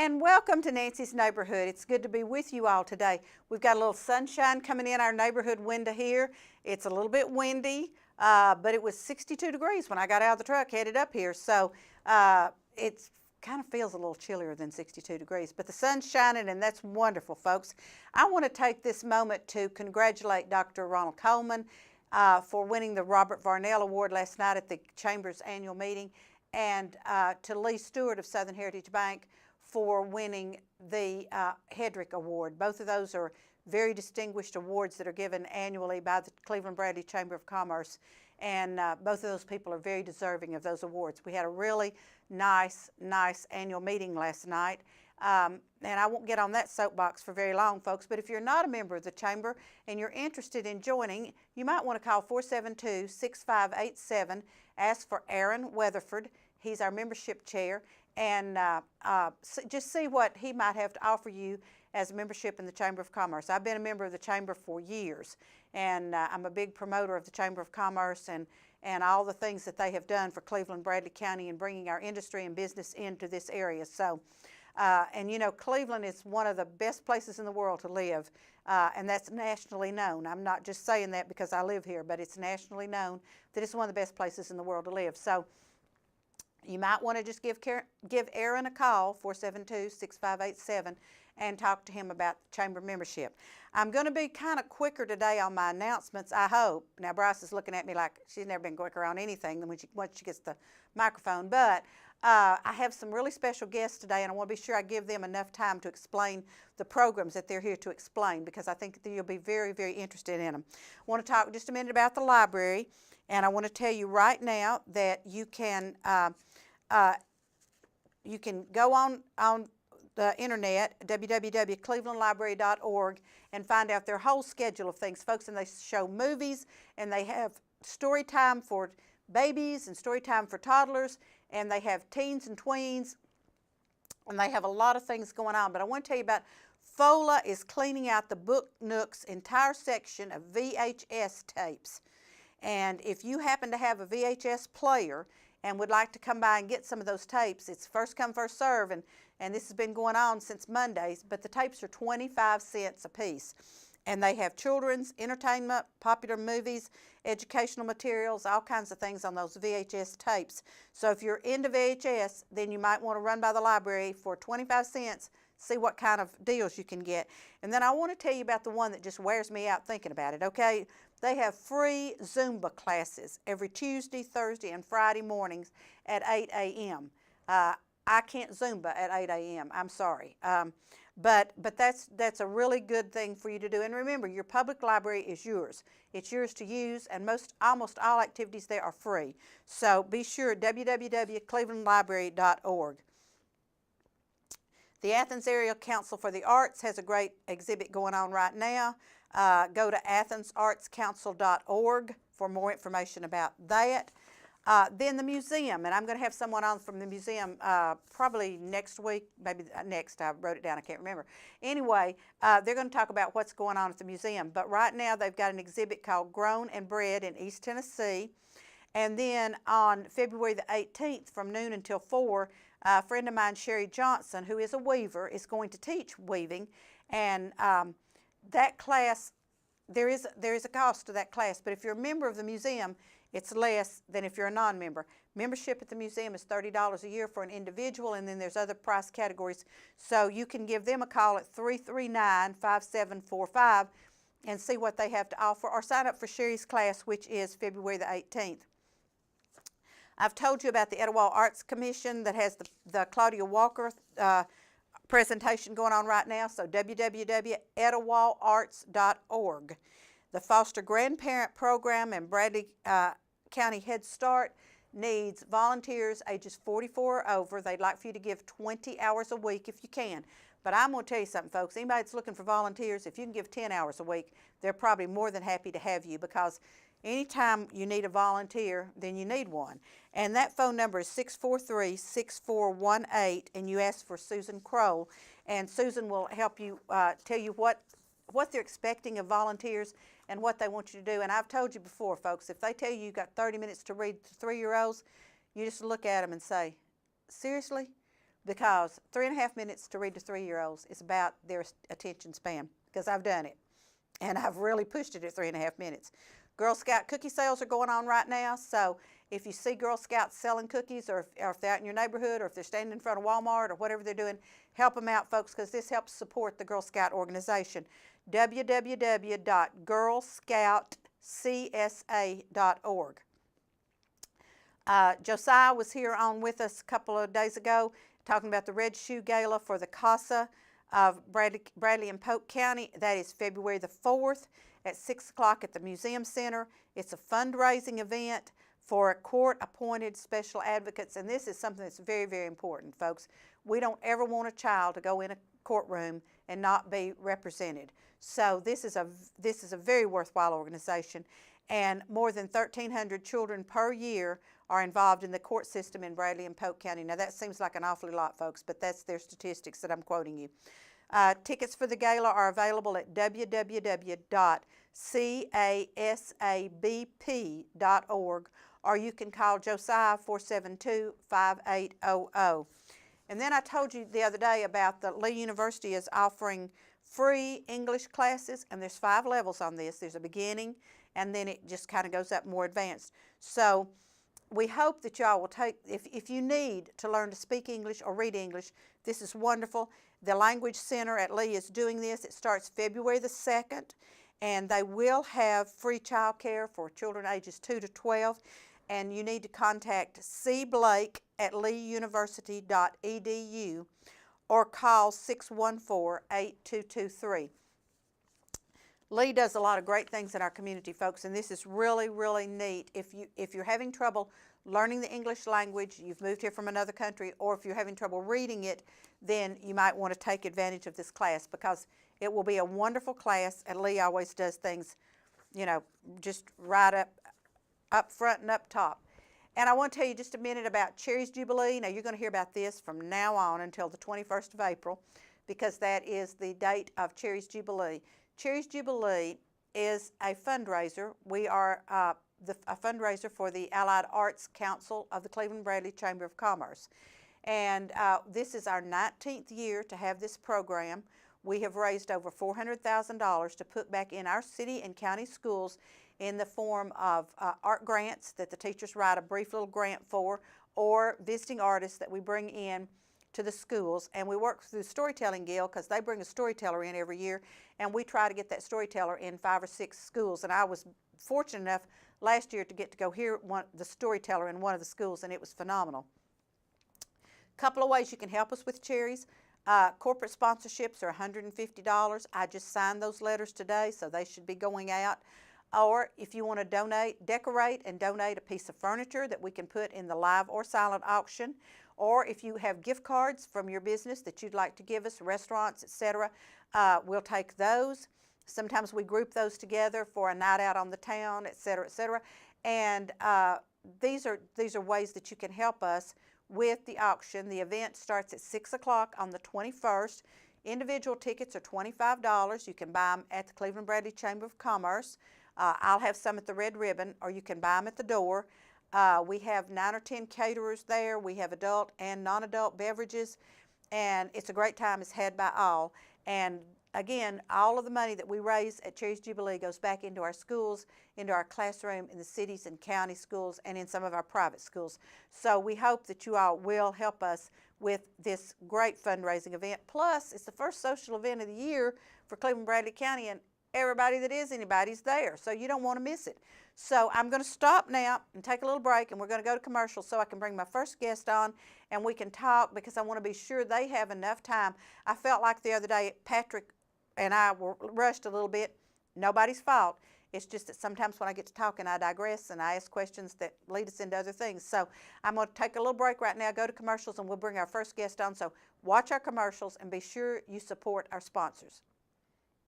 And welcome to Nancy's Neighborhood. It's good to be with you all today. We've got a little sunshine coming in our neighborhood window here. It's a little bit windy, but it was 62 degrees when I got out of the truck headed up here. So it kind of feels a little chillier than 62 degrees, but the sun's shining and that's wonderful, folks. I want to take this moment to congratulate Dr. Ronald Coleman for winning the Robert Varnell Award last night at the Chamber's annual meeting, and to Lee Stewart of Southern Heritage Bank for winning the Hedrick Award. Both of those are very distinguished awards that are given annually by the Cleveland Bradley Chamber of Commerce, and both of those people are very deserving of those awards. We had a really nice annual meeting last night, and I won't get on that soapbox for very long, folks, but if you're not a member of the Chamber and you're interested in joining, you might want to call 472-6587, ask for Aaron Weatherford. He's our membership chair, and just see what he might have to offer you as a membership in the Chamber of Commerce. I've been a member of the Chamber for years, and I'm a big promoter of the Chamber of Commerce and all the things that they have done for Cleveland, Bradley County, and bringing our industry and business into this area. So, and you know, Cleveland is one of the best places in the world to live, and that's nationally known. I'm not just saying that because I live here, but it's nationally known that it's one of the best places in the world to live. So you might want to just give Aaron a call, 472-6587, and talk to him about Chamber membership. I'm going to be kind of quicker today on my announcements, I hope. Now, Bryce is looking at me like she's never been quicker on anything than once she gets the microphone. But I have some really special guests today, and I want to be sure I give them enough time to explain the programs that they're here to explain, because I think that you'll be very, very interested in them. I want to talk just a minute about the library, and I want to tell you right now that you can go on the internet, www.clevelandlibrary.org, and find out their whole schedule of things, folks. And they show movies, and they have story time for babies and story time for toddlers, and they have teens and tweens, and they have a lot of things going on. But I want to tell you about FOLA is cleaning out the Book Nook's entire section of VHS tapes. And if you happen to have a VHS player and would like to come by and get some of those tapes, it's first come, first serve, and this has been going on since Mondays, but the tapes are 25 cents a piece. And they have children's, entertainment, popular movies, educational materials, all kinds of things on those VHS tapes. So if you're into VHS, then you might want to run by the library for 25 cents, see what kind of deals you can get. And then I want to tell you about the one that just wears me out thinking about it, okay? They have free Zumba classes every Tuesday, Thursday, and Friday mornings at 8 a.m. I can't Zumba at 8 a.m. I'm sorry. But that's a really good thing for you to do. And remember, your public library is yours. It's yours to use, and almost all activities there are free. So be sure, www.clevelandlibrary.org. The Athens Area Council for the Arts has a great exhibit going on right now. Go to athensartscouncil.org for more information about that. Then the museum, and I'm going to have someone on from the museum probably next week, maybe next. I wrote it down, I can't remember. Anyway, they're going to talk about what's going on at the museum. But right now they've got an exhibit called Grown and Bred in East Tennessee. And then on February the 18th from noon until 4, a friend of mine, Sherry Johnson, who is a weaver, is going to teach weaving. And that class, there is a cost to that class, but if you're a member of the museum, it's less than if you're a non-member. Membership at the museum is $30 a year for an individual, and then there's other price categories. So you can give them a call at 339-5745 and see what they have to offer, or sign up for Sherry's class, which is February the 18th. I've told you about the Etowah Arts Commission that has the Claudia Walker presentation going on right now, so www.etawaharts.org. The Foster Grandparent Program in Bradley County Head Start needs volunteers ages 44 or over. They'd like for you to give 20 hours a week if you can. But I'm going to tell you something, folks. Anybody that's looking for volunteers, if you can give 10 hours a week, they're probably more than happy to have you, because anytime you need a volunteer, then you need one. And that phone number is 643-6418, and you ask for Susan Kroll. And Susan will help you tell you what they're expecting of volunteers and what they want you to do. And I've told you before, folks, if they tell you you've got 30 minutes to read to 3-year-olds, you just look at them and say, seriously? because 3.5 minutes to read to 3-year-olds is about their attention span, because I've done it. And I've really pushed it at 3.5 minutes. Girl Scout cookie sales are going on right now, so if you see Girl Scouts selling cookies, or if they're out in your neighborhood, or if they're standing in front of Walmart, or whatever they're doing, help them out, folks, because this helps support the Girl Scout organization. www.girlscoutcsa.org. Josiah was here on with us a couple of days ago talking about the Red Shoe Gala for the CASA of Bradley and Polk County. That is February the 4th at 6 o'clock at the Museum Center. It's a fundraising event for court-appointed special advocates, and this is something that's very, very important, folks. We don't ever want a child to go in a courtroom and not be represented. So this is a very worthwhile organization, and more than 1,300 children per year are involved in the court system in Bradley and Polk County. Now that seems like an awfully lot, folks, but that's their statistics that I'm quoting you. Tickets for the gala are available at www.casabp.org, or you can call Josiah 472-5800. And then I told you the other day about the Lee University is offering free English classes, and there's 5 levels on this. There's a beginning, and then it just kind of goes up more advanced. So we hope that y'all will take, if you need to learn to speak English or read English, this is wonderful. The Language Center at Lee is doing this. It starts February the 2nd, and they will have free child care for children ages 2 to 12. And you need to contact C. Blake at leeuniversity.edu or call 614-8223. Lee does a lot of great things in our community, folks, and this is really, really neat. If you're having trouble learning the English language, you've moved here from another country, or if you're having trouble reading it, then you might want to take advantage of this class, because it will be a wonderful class, and Lee always does things, you know, just right up front and up top. And I want to tell you just a minute about Cherries Jubilee. Now, you're going to hear about this from now on until the 21st of April, because that is the date of Cherries Jubilee. Cherries Jubilee is a fundraiser. We are a fundraiser for the Allied Arts Council of the Cleveland Bradley Chamber of Commerce. And this is our 19th year to have this program. We have raised over $400,000 to put back in our city and county schools in the form of art grants that the teachers write a brief little grant for, or visiting artists that we bring in to the schools. And we work through the Storytelling Guild, because they bring a storyteller in every year, and we try to get that storyteller in 5 or 6 schools. And I was fortunate enough last year to get to go hear the storyteller in one of the schools, and it was phenomenal. A couple of ways you can help us with Cherries. Corporate sponsorships are $150. I just signed those letters today, so they should be going out. Or if you want to decorate and donate a piece of furniture that we can put in the live or silent auction, or if you have gift cards from your business that you'd like to give us, restaurants, etc., we'll take those. Sometimes we group those together for a night out on the town, etc., etc. And these are ways that you can help us with the auction. The event starts at 6 o'clock on the 21st. Individual tickets are $25. You can buy them at the Cleveland Bradley Chamber of Commerce. I'll have some at the Red Ribbon, or you can buy them at the door. We have 9 or 10 caterers there. We have adult and non-adult beverages, and it's a great time. It's had by all. And again, all of the money that we raise at Cherries Jubilee goes back into our schools, into our classroom in the cities and county schools, and in some of our private schools. So we hope that you all will help us with this great fundraising event. Plus, it's the first social event of the year for Cleveland Bradley County, and everybody that is anybody's there, so you don't want to miss it. So I'm going to stop now and take a little break, and we're going to go to commercial so I can bring my first guest on and we can talk, because I want to be sure they have enough time. I felt like the other day Patrick and I were rushed a little bit. Nobody's fault. It's just that sometimes when I get to talking, I digress and I ask questions that lead us into other things. So I'm going to take a little break right now, go to commercials, and we'll bring our first guest on. So watch our commercials and be sure you support our sponsors.